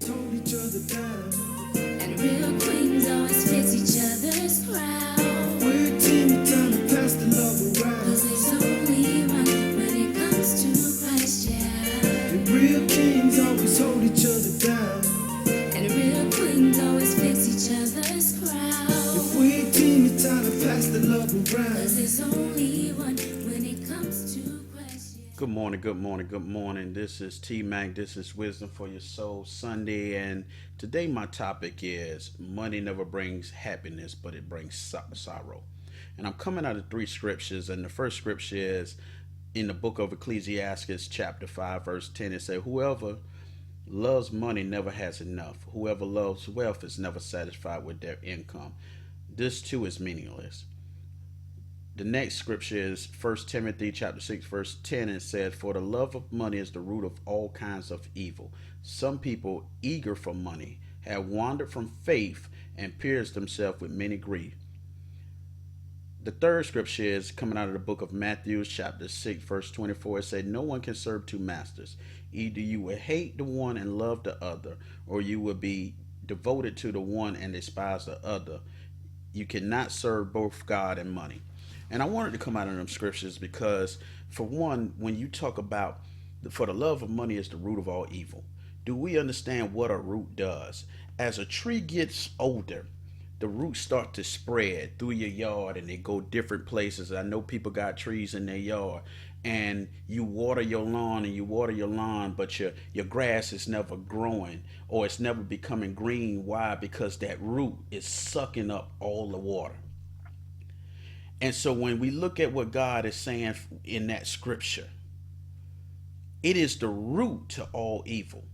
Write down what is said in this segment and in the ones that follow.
Hold each other down. And real queens always fix each other's crowd. We're a team, we're trying to pass the love Cause around. there's only one when it comes to Christ, yeah. And real kings always hold each other down. And real queens always fix each other's If crowd. we're a team, we're trying to pass the love Cause around. there's only one when it comes to Christ, yeah. Good morning, good morning, good morning. This is T Mac. This is Wisdom for Your Soul Sunday. And today, my topic is money never brings happiness, but it brings sorrow. And I'm coming out of three scriptures. And the first scripture is in the book of Ecclesiastes, chapter 5, verse 10. It says, whoever loves money never has enough. Whoever loves wealth is never satisfied with their income. This too is meaningless. The next scripture is 1 Timothy chapter 6 verse 10 and says, for the love of money is the root of all kinds of evil. Some people eager for money have wandered from faith and pierced themselves with many grief. The third scripture is coming out of the book of Matthew chapter 6 verse 24. It said, no one can serve two masters. Either you will hate the one and love the other, or you will be devoted to the one and despise the other. You cannot serve both God and money. And I wanted to come out of them scriptures because, for one, when you talk about for the love of money is the root of all evil, do we understand what a root does? As a tree gets older, the roots start to spread through your yard and they go different places. I know people got trees in their yard and you water your lawn and you water your lawn, but your grass is never growing or it's never becoming green. Why? Because that root is sucking up all the water. And so when we look at what God is saying in that scripture, it is the root to all evil.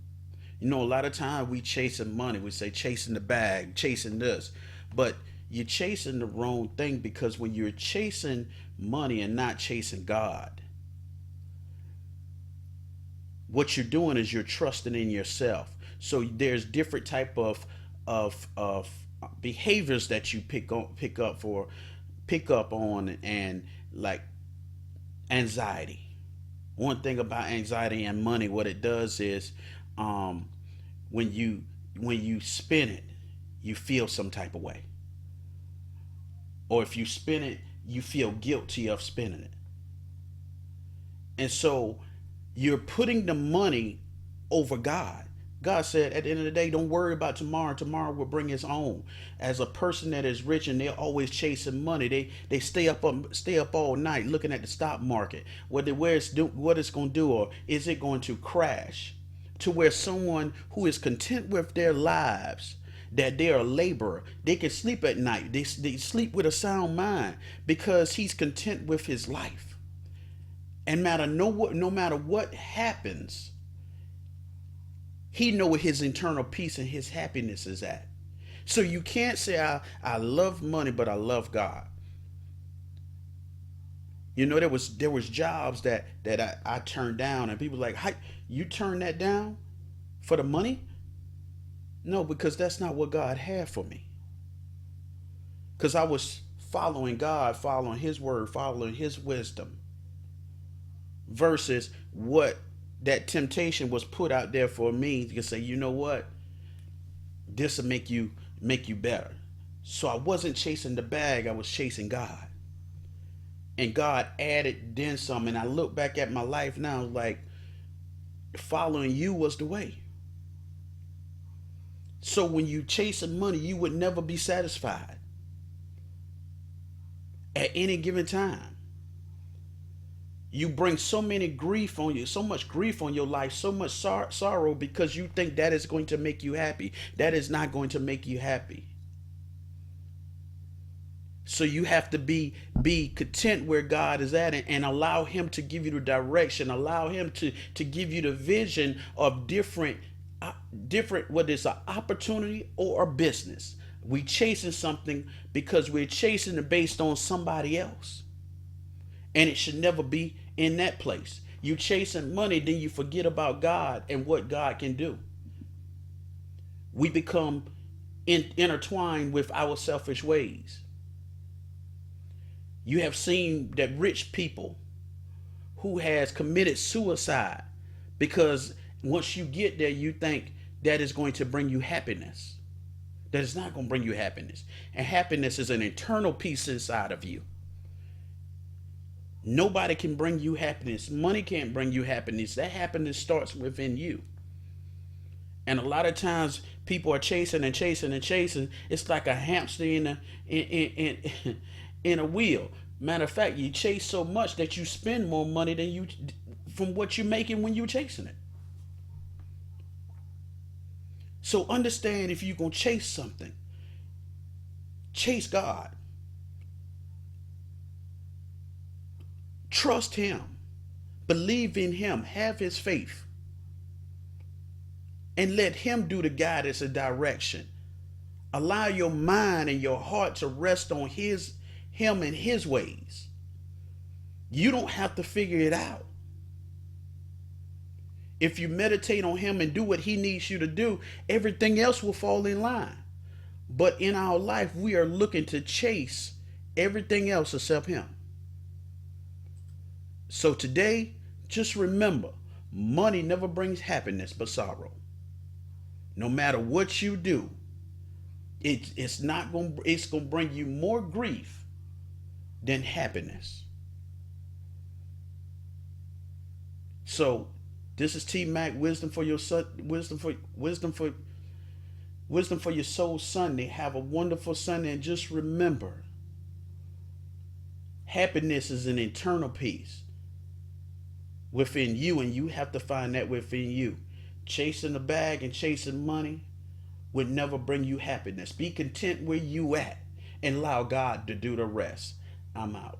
You know, a lot of times we chasing money. We say chasing the bag, chasing this. But you're chasing the wrong thing, because when you're chasing money and not chasing God, what you're doing is you're trusting in yourself. So there's different type of behaviors that you pick up on, and like anxiety. One thing about anxiety and money, what it does is, um, when you spend it, you feel some type of way, or if you spend it, you feel guilty of spending it, and so you're putting the money over God. God said at the end of the day, don't worry about tomorrow. Tomorrow will bring its own. As a person that is rich and they're always chasing money, they stay up all night looking at the stock market, what it's going to do, or is it going to crash? To where someone who is content with their lives, that they're a laborer, they can sleep at night. They sleep with a sound mind because he's content with his life. And no matter what happens, he know where his internal peace and his happiness is at. So you can't say I love money, but I love God. You know, there was jobs that I turned down, and people were like, "How you turn that down for the money?" No, because that's not what God had for me. Because I was following God, following His word, following His wisdom, versus what that temptation was put out there for me to say, you know what, this will make you better. So I wasn't chasing the bag, I was chasing God. And God added then some. And I look back at my life now, like following you was the way. So when you chasing money, you would never be satisfied at any given time. You bring so many grief on you, so much grief on your life, so much sorrow, because you think that is going to make you happy. That is not going to make you happy. So you have to be content where God is at, and allow Him to give you the direction, allow Him to give you the vision of different, whether it's an opportunity or a business. We chasing something because we're chasing it based on somebody else, and it should never be in that place. You chasing money, then you forget about God and what God can do. We become intertwined with our selfish ways. You have seen that rich people who has committed suicide because once you get there, you think that is going to bring you happiness. That is not going to bring you happiness. And happiness is an internal peace inside of you. Nobody can bring you happiness. Money can't bring you happiness. That happiness starts within you. And a lot of times people are chasing and chasing and chasing. It's like a hamster in a wheel. Matter of fact, you chase so much that you spend more money than you from what you're making when you're chasing it. So understand, if you're going to chase something, chase God. Trust him. Believe in him. Have his faith. And let him do the guidance and direction. Allow your mind and your heart to rest on him and his ways. You don't have to figure it out. If you meditate on him and do what he needs you to do, everything else will fall in line. But in our life, we are looking to chase everything else except him. So today, just remember, money never brings happiness but sorrow. No matter what you do, it's going to bring you more grief than happiness. So this is T Mac, wisdom for your soul Sunday. Have a wonderful Sunday, and just remember, happiness is an internal peace within you, and you have to find that within you. Chasing the bag and chasing money would never bring you happiness. Be content where you at and allow God to do the rest. I'm out.